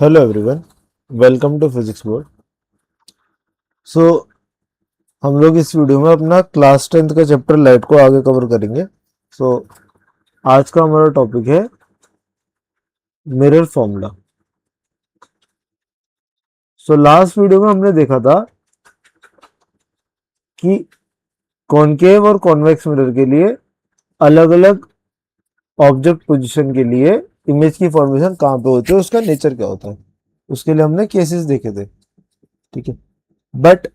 Hello everyone, welcome to physics board. So हम लोग इस वीडियो में अपना क्लास 10th का चैप्टर लाइट को आगे कवर करेंगे। सो आज का हमारा टॉपिक है mirror formula. So last video में हमने देखा था कि कॉनकेव और कॉन्वेक्स मिरर के लिए अलग अलग ऑब्जेक्ट पोजीशन के लिए इमेज की फॉर्मेशन कहाँ पे होती है, उसका नेचर क्या होता है, उसके लिए हमने केसेस देखे थे। ठीक है, बट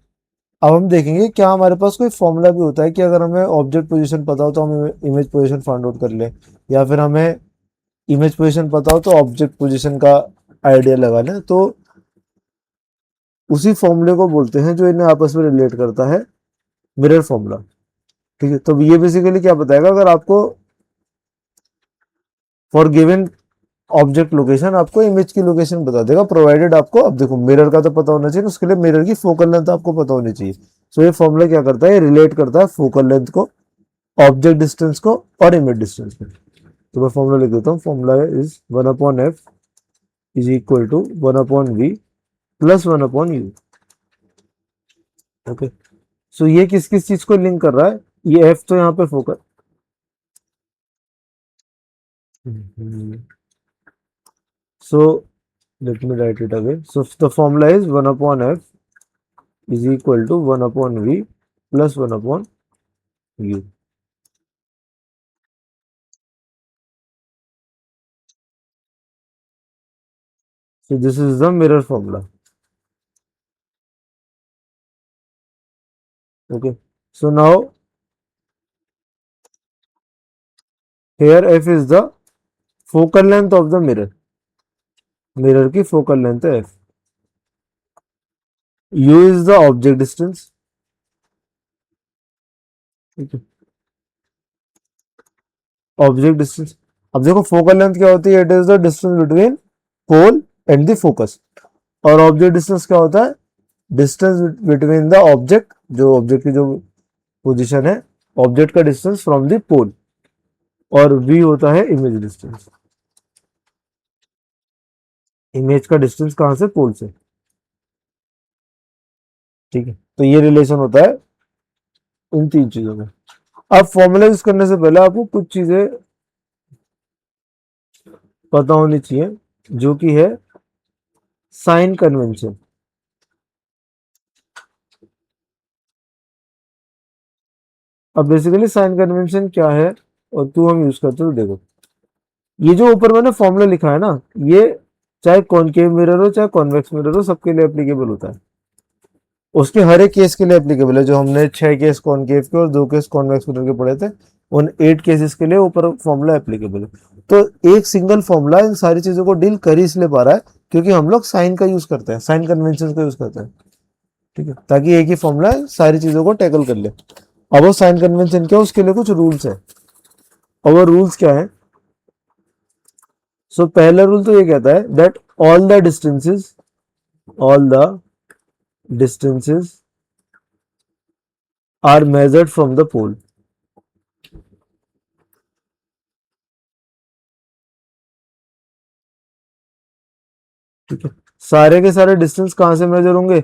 अब हम देखेंगे क्या हमारे पास कोई फॉर्मूला भी होता है कि अगर हमें ऑब्जेक्ट पोजीशन पता हो तो हम इमेज पोजीशन फाइंड आउट कर ले, या फिर हमें इमेज पोजीशन पता हो तो ऑब्जेक्ट पोजीशन का आइडिया लगा लें। तो उसी फॉर्मूले को बोलते हैं जो इन्हें आपस में रिलेट करता है, मिरर फॉर्मूला। ठीक है, तो ये बेसिकली क्या बताएगा, अगर आपको फॉर गिवन ऑब्जेक्ट लोकेशन आपको इमेज की लोकेशन बता देगा, प्रोवाइडेड आपको, अब देखो मिरर का तो पता होना चाहिए, उसके लिए मिरर की फोकल लेंथ आपको पता होनी चाहिए। सो ये फॉर्मूला क्या करता है, रिलेट करता है फोकल लेंथ को, ऑब्जेक्ट डिस्टेंस को और इमेज डिस्टेंस को। तो मैं फॉर्मूला लिख देता हूँ, formula is 1/f is equal to 1/v plus 1/u। Okay, so ये किस किस चीज को लिंक कर रहा है, ये f तो यहाँ पे focus, so let me right it again. So the formula is 1/f is equal to 1/v plus 1/u. So this is the mirror formula. Okay. So now here f is the focal length of the mirror. Mirror की focal length है f. U is the object distance. ठीक है, object distance. अब देखो focal length क्या होती है, it is the distance between pole and the focus. और ऑब्जेक्ट डिस्टेंस क्या होता है, डिस्टेंस बिटवीन द ऑब्जेक्ट, जो ऑब्जेक्ट की जो पोजीशन है, ऑब्जेक्ट का डिस्टेंस फ्रॉम द पोल। और v होता है इमेज डिस्टेंस, इमेज का डिस्टेंस कहां से, पोल से। ठीक है, तो ये रिलेशन होता है इन तीन चीजों में। अब फॉर्मूला यूज करने से पहले आपको कुछ चीजें पता होनी चाहिए, जो कि है साइन कन्वेंशन। अब बेसिकली साइन कन्वेंशन क्या है और क्यों हम यूज करते हैं, तो देखो ये जो ऊपर मैंने फॉर्मूला लिखा है ना, ये चाहे कॉनकेव मिरर हो चाहे कॉन्वेक्स मिरर हो, सबके लिए एप्लीकेबल होता है। उसके हर एक केस के लिए एप्लीकेबल है। जो हमने 6 केस कॉनकेव के और 2 केस कॉन्वेक्स मिरर के पढ़े थे, उन 8 केसेस के लिए ऊपर फॉर्मूला एप्लीकेबल है। तो एक सिंगल फॉर्मूला इन सारी चीजों को डील कर ही इसलिए पा रहा है क्योंकि हम लोग साइन का यूज करते हैं, साइन कन्वेंशन का यूज करते हैं। ठीक है, ताकि एक ही फॉर्मूला सारी चीजों को टैकल कर ले। अब वो साइन कन्वेंशन क्या है, उसके लिए कुछ रूल्स है। और वो रूल्स क्या है, सो पहला रूल तो ये कहता है that all the distances are measured from the pole. ठीक है, सारे के सारे डिस्टेंस कहां से मेजर होंगे,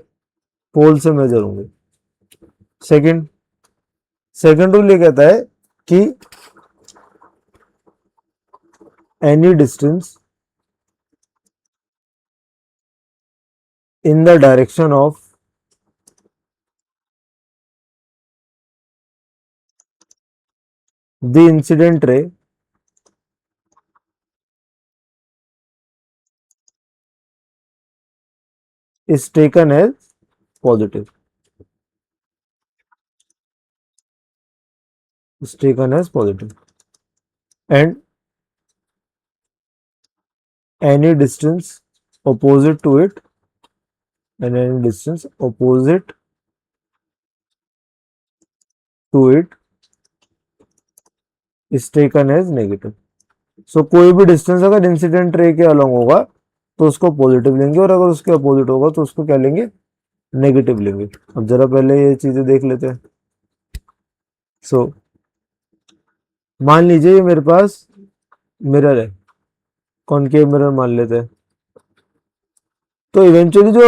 पोल से मेजर होंगे। सेकंड सेकंड रूल ये कहता है कि any distance in the direction of the incident ray is taken as positive, is taken as positive, and any distance opposite to it, and any distance opposite to it is taken as negative. So कोई भी distance अगर incident ray के along होगा तो उसको positive लेंगे, और अगर उसके अपोजिट होगा तो उसको क्या लेंगे, नेगेटिव लेंगे। अब जरा पहले ये चीजें देख लेते हैं। सो मान लीजिए ये मेरे पास मिरर है, कॉनकेव मिरर मान लेते हैं। तो इवेंचुअली जो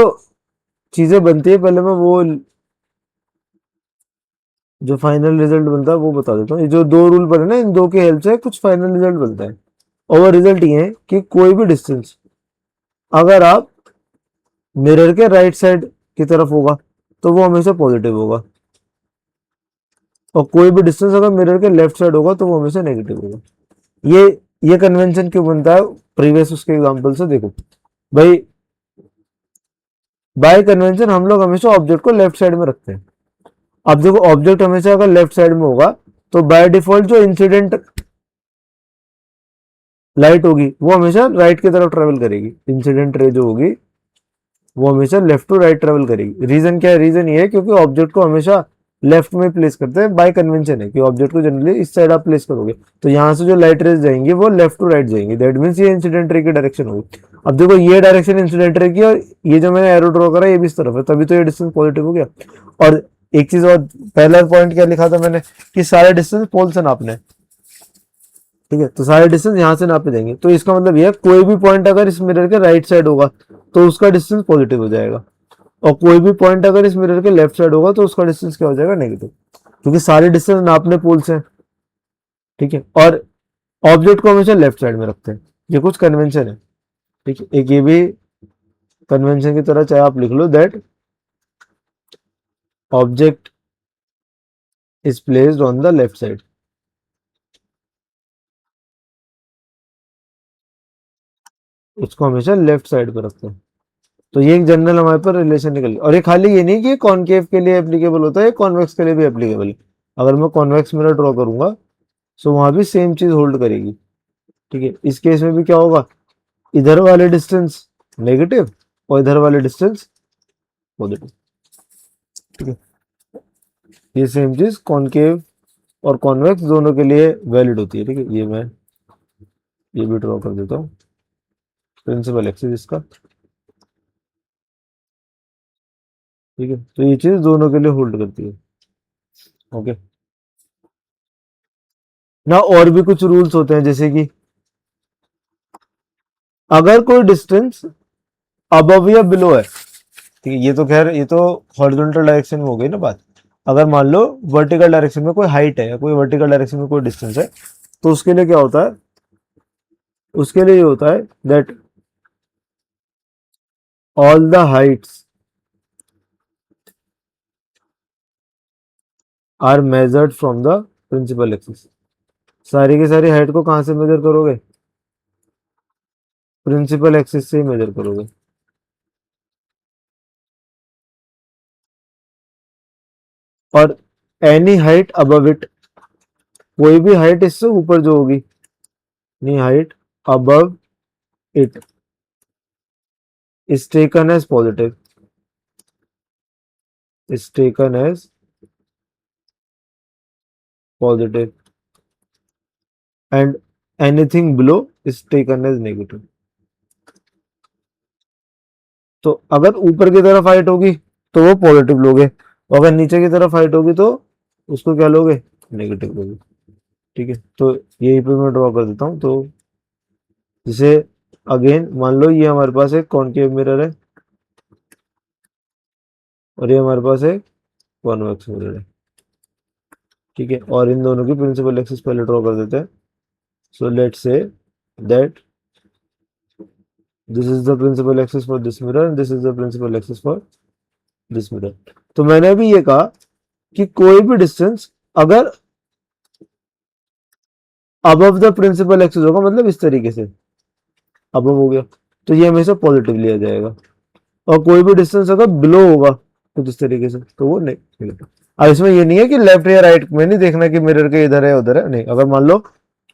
चीजें बनती है, पहले मैं वो जो फाइनल रिजल्ट बनता है वो बता देता हूँ। ये जो दो रूल बने ना, इन दो की हेल्प से कुछ फाइनल रिजल्ट बनता है। और वो रिजल्ट ये है कि कोई भी डिस्टेंस अगर आप मिरर के राइट साइड की तरफ होगा तो वो हमेशा पॉजिटिव होगा, और कोई भी डिस्टेंस अगर मिरर के लेफ्ट साइड होगा तो वो हमेशा नेगेटिव होगा। ये ये कन्वेंशन क्यों बनता है, प्रीवियस उसके एग्जांपल से देखो भाई। बाय कन्वेंशन हम लोग हमेशा ऑब्जेक्ट को लेफ्ट साइड में रखते हैं। अब देखो ऑब्जेक्ट हमेशा अगर लेफ्ट साइड में होगा तो बाय डिफॉल्ट जो इंसिडेंट लाइट होगी वो हमेशा राइट की तरफ ट्रेवल करेगी। इंसिडेंट रे जो होगी वो हमेशा लेफ्ट टू राइट ट्रेवल करेगी। रीजन क्या है, रीजन ये है क्योंकि ऑब्जेक्ट को हमेशा लेफ्ट में प्लेस करते हैं। बाय कन्वेंशन है कि ऑब्जेक्ट को जनरली इस साइड आप प्लेस करोगे तो यहाँ से जो लाइट रेज जाएंगी वो लेफ्ट टू राइट जाएंगी। दैट मीन्स ये इंसिडेंट रे की डायरेक्शन होगी। अब देखो ये डायरेक्शन इंसिडेंट रे की, और ये जो मैंने एरो ड्रॉ करा ये भी इस तरफ है, तभी तो ये डिस्टेंस पॉजिटिव हो गया। और एक चीज और, पहला पॉइंट क्या लिखा था मैंने कि सारे डिस्टेंस पोल से नापने हैं, ठीक है। तो सारे डिस्टेंस यहाँ से नापे जाएंगे, तो इसका मतलब ये है कोई भी पॉइंट अगर इस मिरर के राइट साइड होगा तो उसका डिस्टेंस पॉजिटिव हो जाएगा, और कोई भी पॉइंट अगर इस मिरर के लेफ्ट साइड होगा तो उसका डिस्टेंस क्या हो जाएगा, नेगेटिव, क्योंकि सारे डिस्टेंस नापने पोल से, ठीक है। और ऑब्जेक्ट को हमेशा लेफ्ट साइड में रखते हैं, ये कुछ कन्वेंशन है, ठीक है। एक ये भी कन्वेंशन की तरह चाहे आप लिख लो, that object is placed on the left side, उसको हमेशा लेफ्ट साइड पर रखते हैं। तो ये एक जनरल हमारे पर रिलेशन निकल गया। और ये खाली ये नहीं कि कॉनकेव के लिए एप्लीकेबल होता है, कॉन्वेक्स के लिए भी एप्लीकेबल है। अगर मैं कॉन्वेक्स मिरर ड्रॉ करूंगा तो वहां भी सेम चीज होल्ड करेगी, ठीक है। इस केस में भी क्या होगा, इधर वाले डिस्टेंस नेगेटिव और इधर वाले डिस्टेंस पॉजिटिव, ठीक है। ये सेम चीज कॉनकेव और कॉन्वेक्स दोनों के लिए वैलिड होती है, ठीक है। ये मैं ये भी ड्रॉ कर देता हूँ, प्रिंसिपल एक्सिस इसका, ठीक है। तो ये चीज दोनों के लिए होल्ड करती है, ओके ना। और भी कुछ रूल्स होते हैं, जैसे कि अगर कोई डिस्टेंस अबव या बिलो है, ठीक है। ये तो खैर ये तो हॉरिजॉन्टल डायरेक्शन में हो गई ना बात। अगर मान लो वर्टिकल डायरेक्शन में कोई हाइट है या कोई वर्टिकल डायरेक्शन में कोई डिस्टेंस है, तो उसके लिए क्या होता है, उसके लिए ये होता है that all the heights are measured from the principal axis. सारी की सारी हाइट को कहां से मेजर करोगे, प्रिंसिपल एक्सिस से ही मेजर करोगे। और एनी हाइट अबव इट, कोई भी हाइट इससे ऊपर जो होगी, any height above it is taken as positive, is taken as positive, and anything below is taken as negative. तो अगर ऊपर की तरफ हाइट होगी तो वो पॉजिटिव लोगे, और अगर नीचे की तरफ हाइट होगी तो उसको क्या लोगे, नेगेटिव लोगे, ठीक है। तो यही पे मैं ड्रॉ कर देता हूँ। तो जैसे अगेन मान लो ये हमारे पास एक कॉनकेव मिरर है और ये हमारे पास एक कॉन्वेक्स मिरर है, ठीक है। और इन दोनों की प्रिंसिपल एक्सिस पहले ड्रॉ कर देते हैं। So let's say that this is the principal axis for this mirror and this is the principal axis for this mirror. तो मैंने भी ये कहा कि कोई भी डिस्टेंस अगर अबव द प्रिंसिपल एक्सिस होगा, मतलब इस तरीके से अबव हो गया, तो ये हमेशा पॉजिटिव लिया जाएगा। और कोई भी डिस्टेंस अगर बिलो होगा कुछ इस तरीके से तो वो नेगेटिव। अब इसमें ये नहीं है कि लेफ्ट या राइट में नहीं देखना कि मिरर के इधर है उधर है, नहीं। अगर मान लो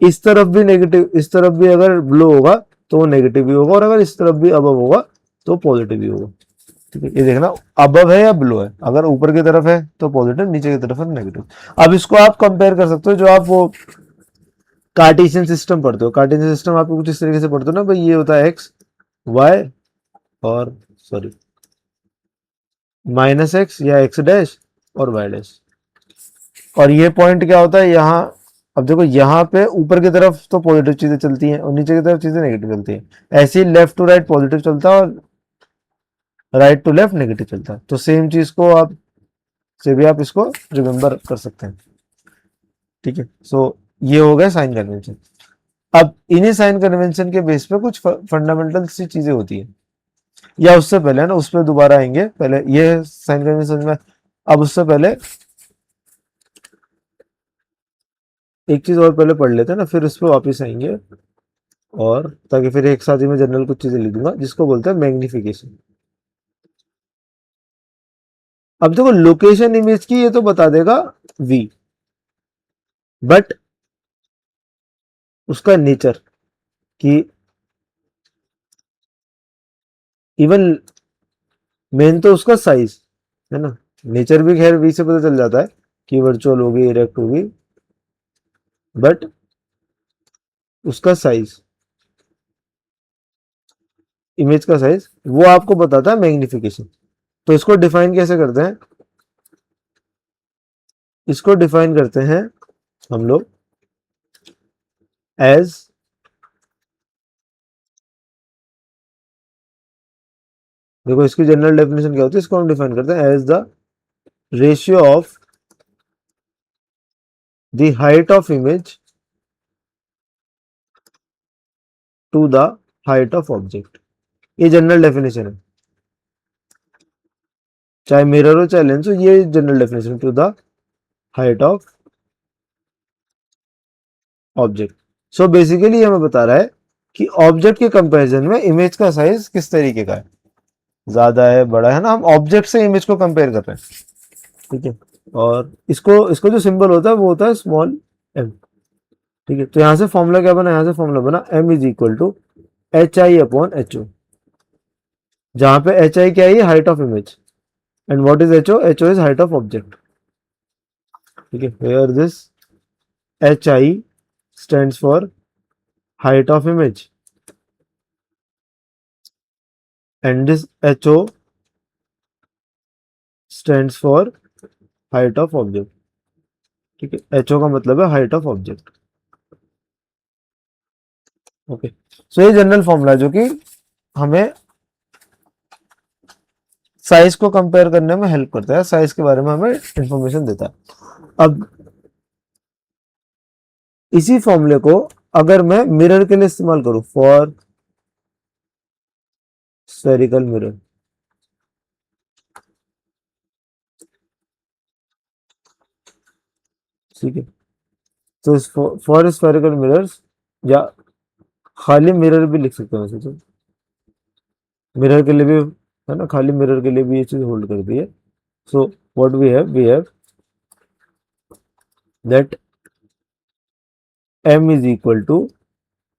इस तरफ भी नेगेटिव, इस तरफ भी अगर बिलो होगा तो वो नेगेटिव भी होगा, और अगर इस तरफ भी अबव होगा तो पॉजिटिव भी होगा, ठीक है। ये देखना अबव है या बिलो है, अगर ऊपर की तरफ है तो पॉजिटिव, नीचे की तरफ है नेगेटिव। अब इसको आप कंपेयर कर सकते हो, जो आप वो कार्टेशियन सिस्टम पढ़ते हो, कार्टेशियन सिस्टम आपको कुछ इस तरीके से पढ़ते हो ना भाई, ये होता है एक्स वाई और सॉरी माइनस एक्स या एक्स डैश और वाई डैश। और ये पॉइंट क्या होता है यहाँ, अब देखो यहाँ पे ऊपर की तरफ तो पॉजिटिव चीजें चलती हैं और नीचे की तरफ चीजें नेगेटिव चलती हैं। ऐसे ही लेफ्ट टू राइट पॉजिटिव चलता है और राइट टू लेफ्ट नेगेटिव चलता है। तो सेम चीज को आप से भी आप इसको रिमेंबर कर सकते हैं। ठीक है, सो ये हो गया साइन कन्वेंशन। अब इन्हीं साइन कन्वेंशन के बेस पे कुछ फंडामेंटल सी चीजें होती है, या उससे पहले है ना, उस पर दोबारा आएंगे, पहले ये साइन कन्वेंशन में। अब उससे पहले एक चीज और पहले पढ़ लेते हैं ना, फिर उस पर वापिस आएंगे, और ताकि फिर एक साथ ही मैं जनरल कुछ चीजें लिख दूंगा जिसको बोलते हैं मैग्निफिकेशन। अब देखो लोकेशन इमेज की ये तो बता देगा वी, बट उसका नेचर कि इवन मेन तो उसका साइज है ना, नेचर भी खैर वी से पता चल जाता है कि वर्चुअल होगी इरेक्ट होगी, बट उसका साइज, इमेज का साइज वो आपको बताता है मैग्निफिकेशन। तो इसको डिफाइन कैसे करते हैं, इसको डिफाइन करते हैं हम लोग एज, देखो इसकी जनरल डेफिनेशन क्या होती है, इसको हम डिफाइन करते हैं as the ratio of the height of image to the height of object. ये जनरल डेफिनेशन है, चाहे मिरर हो चाहे लेंस हो, ये general definition to the height of object. So basically हमें बता रहा है कि ऑब्जेक्ट के कंपैरिजन में इमेज का साइज किस तरीके का है, ज्यादा है बड़ा है ना, हम ऑब्जेक्ट से इमेज को कंपेयर कर रहे हैं। ठीक है, और इसको इसको जो सिंबल होता है वो होता है स्मॉल एम। ठीक है, तो यहां से फॉर्मूला क्या बना, यहां से फॉर्मूला बना m is equal to h i upon h o, जहां पे एच आई क्या है, height of image, and what is h o, h o is height of object. ठीक है, where this h i stands for height of image and this HO stands for height of object। ठीक है, HO का मतलब है height of object. Okay, so ये general formula जो कि हमें साइज को कंपेयर करने में हेल्प करता है, साइज के बारे में हमें इंफॉर्मेशन देता है। अब इसी फॉर्मूले को अगर मैं मिरर के लिए इस्तेमाल करूं, फॉर स्फेरिकल मिरर, ठीक है, तो फॉर स्फेरिकल मिरर्स, या खाली मिरर भी लिख सकते हैं वैसे तो, मिरर के लिए भी है ना, खाली मिरर के लिए भी ये चीज होल्ड करती है। So what we have that m is equal to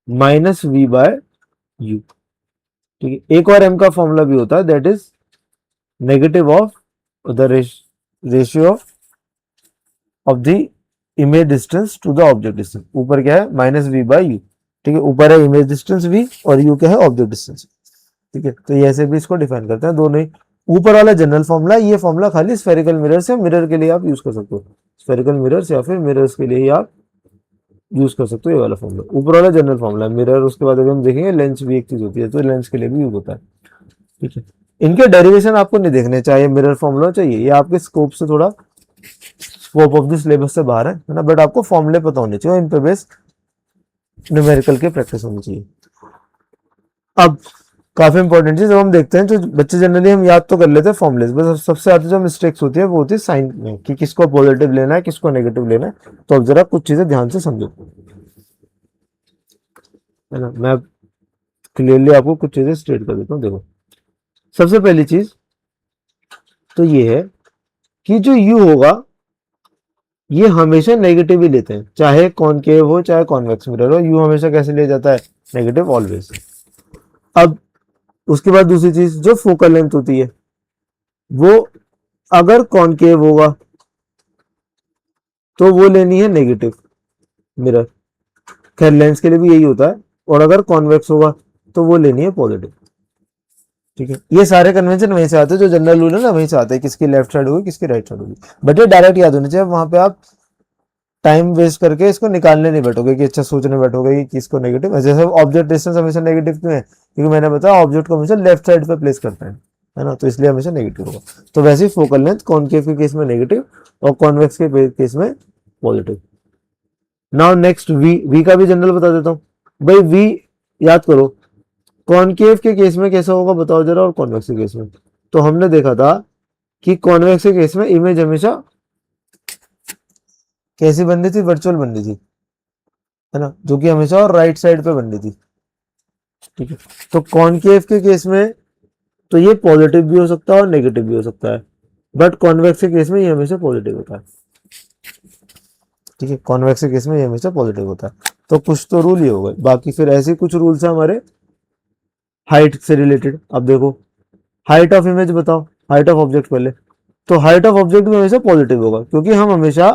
minus v by u. ठीक है, एक और m का फॉर्मूला भी होता है, that is negative of the ratio of the image distance to the object distance. ऊपर क्या है, माइनस वी बाय यू। ठीक है, ऊपर है इमेज डिस्टेंस v और u क्या है, ऑब्जेक्ट डिस्टेंस। ठीक है, तो ये ऐसे भी इसको डिफाइन करते हैं दोनों ही। ऊपर वाला जनरल फॉर्मूला, ये फॉर्मूला खाली स्फेरिकल मिरर्स या मिरर के लिए आप यूज कर सकते हो, स्फेरिकल मिरर्स या फिर मिरर्स के लिए ही आप यूज कर सकते हो ये वाला फॉर्मूला। ऊपर वाला जनरल फॉर्मूला मिरर, उसके बाद अभी हम देखेंगे लेंस भी एक चीज होती है, तो लेंस के लिए भी यूज होता है। ठीक है, इनके डेरिवेशन आपको नहीं देखने चाहिए, मिरर फॉर्मूला चाहिए, ये आपके स्कोप से थोड़ा, स्कोप ऑफ द सिलेबस से बाहर है ना, बट आपको फॉर्मूले पता होने चाहिए, इन पे बेस न्यूमेरिकल की प्रैक्टिस होनी चाहिए। अब काफी इंपॉर्टेंट चीज, जब हम देखते हैं जो बच्चे जनरली हम याद तो कर लेते हैं फॉर्मुलेस, बस सबसे ज्यादा जो मिस्टेक्स होती है वो होती है साइन में, कि किसको पॉजिटिव लेना है किसको नेगेटिव लेना है। तो अब जरा कुछ चीजें ध्यान से समझो, है ना, मैं क्लियरली आपको कुछ चीजें स्टेट कर देता हूँ। देखो सबसे पहली चीज तो ये है कि जो यू होगा ये हमेशा नेगेटिव ही लेते हैं, चाहे कॉनकेव हो चाहे कॉन्वेक्स मिरर हो, यू हमेशा कैसे लिया जाता है, नेगेटिव ऑलवेज। अब उसके बाद दूसरी चीज जो फोकल लेंथ होती है, वो अगर कॉनकेव होगा तो वो लेनी है नेगेटिव मिरर, खैर लेंस के लिए भी यही होता है, और अगर कॉन्वेक्स होगा तो वो लेनी है पॉजिटिव। ठीक है, ये सारे कन्वेंशन वहीं से आते हैं, जो जनरल रूल है ना वहीं से आते हैं, किसकी लेफ्ट साइड होगी किसकी राइट साइड होगी, बट ये डायरेक्ट याद होनी चाहिए, वहां पे आप टाइम वेस्ट करके इसको निकालने नहीं बैठोगे कि अच्छा सोचने बैठोगे कि किसको नेगेटिव। जैसे ऑब्जेक्ट डिस्टेंस हमेशा नेगेटिव क्यों है, क्योंकि मैंने बताया ऑब्जेक्ट को हमेशा लेफ्ट साइड पे प्लेस करते हैं, है ना, तो इसलिए हमेशा नेगेटिव होगा। तो वैसे ही फोकल लेंथ कॉनकेव के केस में नेगेटिव और कॉन्वेक्स के केस में पॉजिटिव। नाउ नेक्स्ट वी का भी जनरल बता देता हूं भाई। वी याद करो, कॉनकेव के केस में कैसा होगा बताओ जरा, और कॉन्वेक्स के केस में। तो हमने देखा था कि कॉन्वेक्स के केस में इमेज हमेशा कैसी बननी थी, वर्चुअल बननी थी, है ना, जो कि हमेशा और राइट साइड पे बननी थी। ठीक है, तो कॉनकेव के केस में तो ये पॉजिटिव भी हो सकता है और नेगेटिव भी हो सकता है, बट कॉन्वेक्स के केस में ये हमेशा पॉजिटिव होता है। ठीक है, कॉन्वेक्स के केस में ये हमेशा पॉजिटिव होता है। तो कुछ तो रूल ही हो गए, बाकी फिर ऐसे कुछ रूल्स हैं हमारे हाइट से रिलेटेड। अब देखो, हाइट ऑफ इमेज बताओ, हाइट ऑफ ऑब्जेक्ट पहले। तो हाइट ऑफ ऑब्जेक्ट भी हमेशा पॉजिटिव होगा, क्योंकि हम हमेशा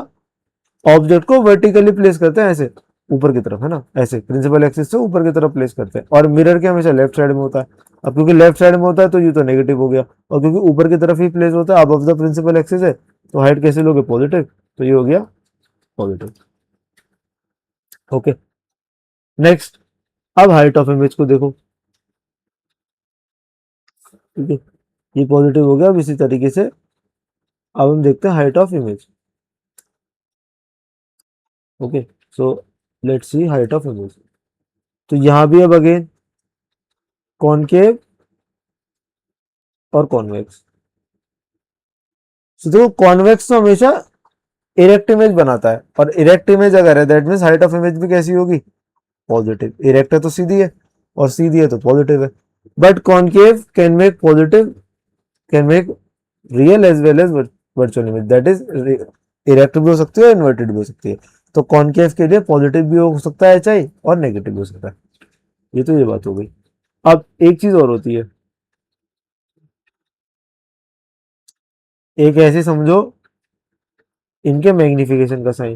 ऑब्जेक्ट को वर्टिकली प्लेस करते हैं, ऐसे ऊपर की तरफ, है ना, ऐसे प्रिंसिपल एक्सिस से ऊपर की तरफ प्लेस करते हैं। और मिरर के हमेशा लेफ्ट साइड में होता है। अब क्योंकि लेफ्ट साइड में होता है तो ये तो नेगेटिव हो गया, और क्योंकि ऊपर की तरफ ही प्लेस होता है, अब ऑफ द प्रिंसिपल एक्सिस है, तो हाइट कैसे लोगे, पॉजिटिव, तो ये हो गया पॉजिटिव। ओके, नेक्स्ट, अब हाइट ऑफ इमेज को देखो। ठीक है, ये पॉजिटिव हो गया। अब इसी तरीके से अब हम देखते हैं height of image. Okay, so let's see height of image. तो यहां भी अब अगेन कॉनकेव और कॉन्वेक्स। तो देखो, कॉन्वेक्स तो हमेशा इरेक्ट इमेज बनाता है, और इरेक्ट इमेज अगर है that means height of image भी कैसी होगी, पॉजिटिव। इरेक्ट है तो सीधी है, और सीधी है तो पॉजिटिव है। But concave can make positive, can make real as well as virtual image, that is erect भी हो सकती है, इन्वर्टेड भी हो सकती है। तो कॉनकेव के लिए पॉजिटिव भी हो सकता है एचआई, और नेगेटिव भी हो सकता है। ये तो ये बात हो गई। अब एक चीज और होती है, एक ऐसे समझो इनके मैग्निफिकेशन का साइन।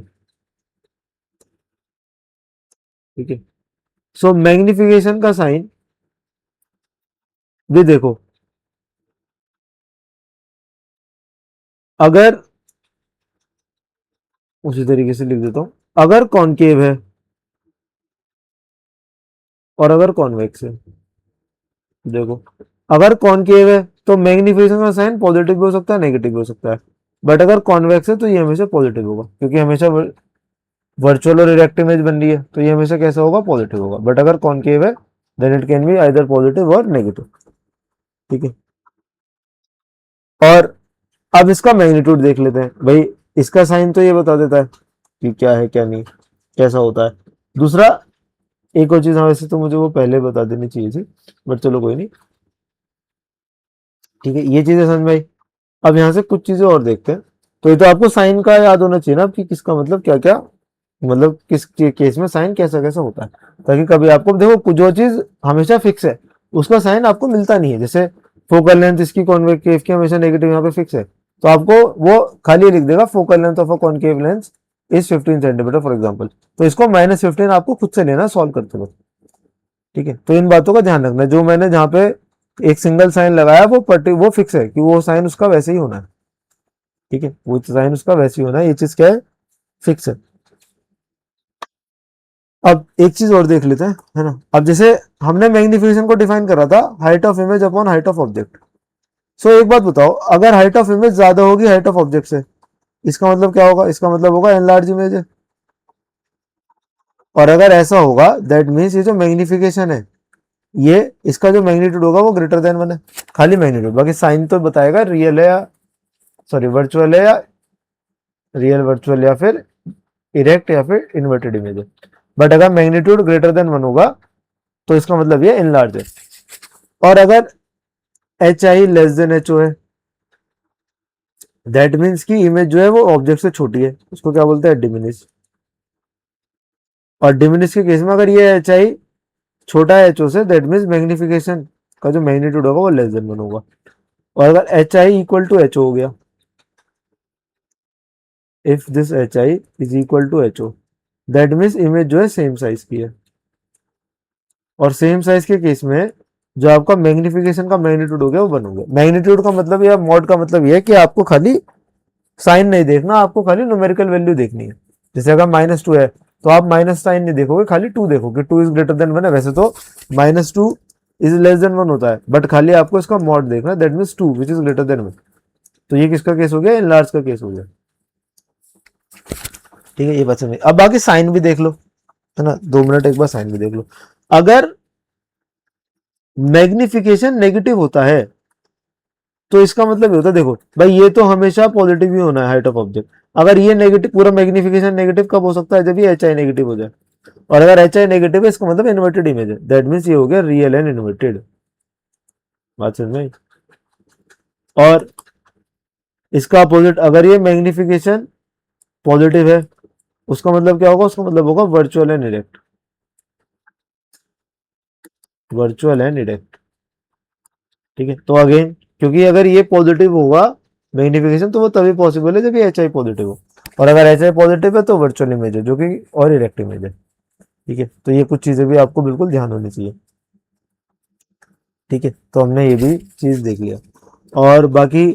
ठीक है, सो मैग्निफिकेशन का साइन भी देखो, अगर उसी तरीके से लिख देता हूं, अगर कॉनकेव है और अगर कॉन्वेक्स है, देखो, अगर कॉनकेव है तो मैग्निफिकेशन का साइन पॉजिटिव भी हो सकता है, नेगेटिव भी हो सकता है। बट अगर कॉन्वेक्स है तो ये हमेशा पॉजिटिव होगा, क्योंकि हमेशा वर्चुअल और इरेक्ट इमेज बन रही है, तो ये हमेशा कैसा होगा, पॉजिटिव होगा। बट अगर कॉनकेव है then it can be either positive और नेगेटिव। ठीक है, और अब इसका मैग्नीट्यूड देख लेते हैं भाई। इसका साइन तो ये बता देता है कि क्या है क्या नहीं, कैसा होता है। दूसरा, एक और चीज, हाँ वैसे तो मुझे वो पहले बता देनी चाहिए थी, बट चलो कोई नहीं। ठीक है, ये चीजें समझ में आई। अब यहाँ से कुछ चीजें और देखते हैं। तो ये तो आपको साइन का याद होना चाहिए ना, कि किसका मतलब क्या क्या, मतलब किस केस में साइन कैसा कैसा होता है, ताकि कभी आपको देखो जो चीज हमेशा फिक्स है उसका साइन आपको मिलता नहीं है। जैसे फोकल लेंथ इसकी कॉन्केव की हमेशा नेगेटिव यहाँ पे फिक्स है, तो आपको वो खाली लिख देगा focal length of a concave lens is 15 centimetre for example. तो इसको -15 आपको खुद से लेना सॉल्व करते वक्त। ठीक है, तो इन बातों का ध्यान रखना। जो मैंने जहाँ पे एक सिंगल साइन लगाया वो फिक्स है, कि वो साइन उसका वैसे ही होना है। ठीक है, वो साइन उसका वैसे ही होना है, ये चीज क्या है, फिक्स है। अब एक चीज और देख लेते हैं, है ना। अब जैसे हमने मैग्निफिकेशन को डिफाइन करा था height of image upon height of object. So एक बात बताओ, अगर हाइट ऑफ इमेज ज्यादा होगी हाइट ऑफ ऑब्जेक्ट से, इसका मतलब क्या होगा, इसका मतलब होगा एनलार्ज इमेज है। और अगर ऐसा होगा दैट मीन्स ये जो मैग्निफिकेशन है, ये इसका जो मैग्नीट्यूड होगा वो ग्रेटर देन 1 है। खाली मैग्नीट्यूड, बाकी साइन तो बताएगा रियल है या सॉरी वर्चुअल है, या रियल वर्चुअल, या फिर इरेक्ट, या फिर इन्वर्टेड इमेज है। बट अगर मैग्नीट्यूड ग्रेटर देन 1 होगा तो इसका मतलब ये इनलार्ज है। और अगर h i less than h o है, दैट मीन्स की इमेज जो है वो ऑब्जेक्ट से छोटी है, उसको क्या बोलते हैं, डिमिनिश। और डिमिनिश के केस में अगर ये एच आई छोटा है एच ओ से, दैट मीन्स मैग्निफिकेशन का जो मैग्नीट्यूड होगा वो लेस देन 1 होगा। और अगर h i equal to h o हो गया, if this h i is equal to h o, that means image जो है सेम साइज की है। और सेम साइज के केस में जो आपका मैग्निफिकेशन का मैग्नीट्यूड हो गया वो 1 हो गया। मैग्नीट्यूड का मतलब या मॉड का मतलब ये है कि आपको खाली साइन नहीं देखना, आपको खाली न्यूमेरिकल वैल्यू देखनी है। जैसे अगर -2 है तो आप माइनस साइन नहीं देखोगे, खाली 2 देखोगे, 2 इज ग्रेटर देन 1 है। वैसे तो -2 इज लेस देन 1 होता है, बट खाली आपको इसका मॉड देखना है, that means 2 which is greater than 1। तो ये किसका केस हो गया, इनलार्ज का केस हो गया। ठीक है, ये बात समझ। अब बाकी साइन भी देख लो, है ना, 2 मिनट एक बार साइन भी देख लो। अगर मैग्निफिकेशन नेगेटिव होता है तो इसका मतलब ये होता है, देखो भाई ये तो हमेशा पॉजिटिव ही होना है हाइट ऑफ ऑब्जेक्ट। अगर ये नेगेटिव, पूरा मैग्निफिकेशन नेगेटिव कब हो सकता है, जब ये एच आई नेगेटिव हो जाए। और अगर एच आई नेगेटिव है इसका मतलब इन्वर्टेड इमेज है, दैट मीन्स ये हो गया रियल एंड इन्वर्टेड। बात समझ में। और इसका अपोजिट, अगर ये मैग्निफिकेशन पॉजिटिव है उसका मतलब क्या होगा, उसका मतलब होगा virtual and erect, virtual and erect. ठीक है, तो अगेन क्योंकि अगर ये पॉजिटिव होगा मैग्निफिकेशन तो वो तभी पॉसिबल है जब ये एच आई पॉजिटिव हो, और अगर एच आई पॉजिटिव है तो वर्चुअल इमेज है जो कि, और इरेक्ट इमेज है। ठीक है, तो ये कुछ चीजें भी आपको बिल्कुल ध्यान होनी चाहिए। ठीक है, तो हमने ये भी चीज देख लिया, और बाकी,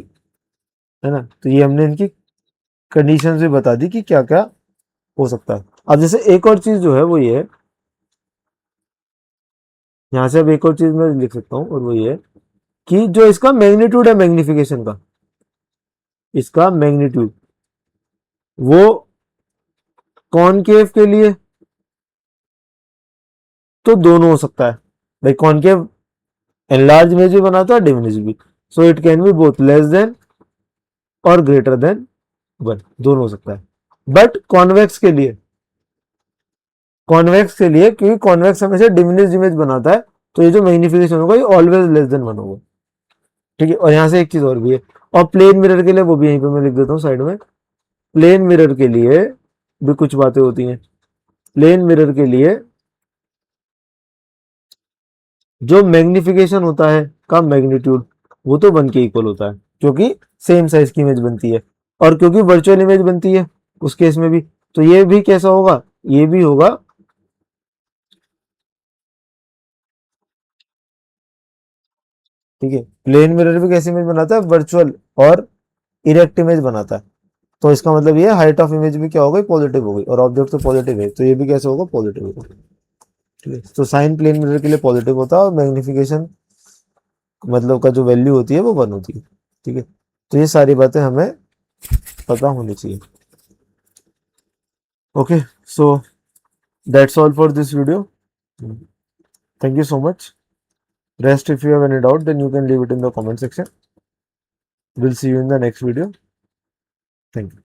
है ना, तो ये हमने इनकी कंडीशंस भी बता दी कि क्या क्या हो सकता है। अब जैसे एक और चीज जो है वो ये है, यहाँ से अब एक और चीज मैं लिख सकता हूँ, और वो ये है कि जो इसका मैग्नीट्यूड है मैग्निफिकेशन का, इसका मैग्नीट्यूड वो कॉनकेव के लिए तो दोनों हो सकता है भाई, कॉनकेव एनलार्ज इमेज भी बनाता है, डिमिनिश भी, so it can B both less than और ग्रेटर देन 1, दोनों हो सकता है। बट कॉन्वेक्स के लिए क्योंकि कॉन्वेक्स हमेशा डिमिनिश इमेज बनाता है, तो ये जो मैग्निफिकेशन होगा ये ऑलवेज लेस देन 1 होगा। ठीक है, और यहाँ से एक चीज और भी है, और प्लेन मिरर के लिए वो भी यहीं पे मैं लिख देता हूँ साइड में। प्लेन मिरर के लिए भी कुछ बातें होती हैं। प्लेन मिरर के लिए जो मैग्निफिकेशन होता है का मैग्नीट्यूड वो तो 1 के इक्वल होता है, क्योंकि सेम साइज की इमेज बनती है, और क्योंकि वर्चुअल इमेज बनती है उस केस में भी, तो ये भी कैसा होगा, ये भी होगा, ठीक है। प्लेन मिरर भी कैसी इमेज बनाता है, वर्चुअल और इरेक्ट इमेज बनाता है, तो इसका मतलब ये हाइट ऑफ इमेज भी क्या हो गई, पॉजिटिव हो गई, और ऑब्जेक्ट तो पॉजिटिव है, तो ये भी कैसे होगा, पॉजिटिव होगा। ठीक है, तो साइन प्लेन मिरर के लिए पॉजिटिव होता है, और मैग्निफिकेशन मतलब का जो वैल्यू होती है वो 1 होती है। ठीक है, तो ये सारी बातें हमें पता होनी चाहिए। Okay, so that's all for this video. Thank you so much. Rest, if you have any doubt, then you can leave it in the comment section. We'll see you in the next video. Thank you.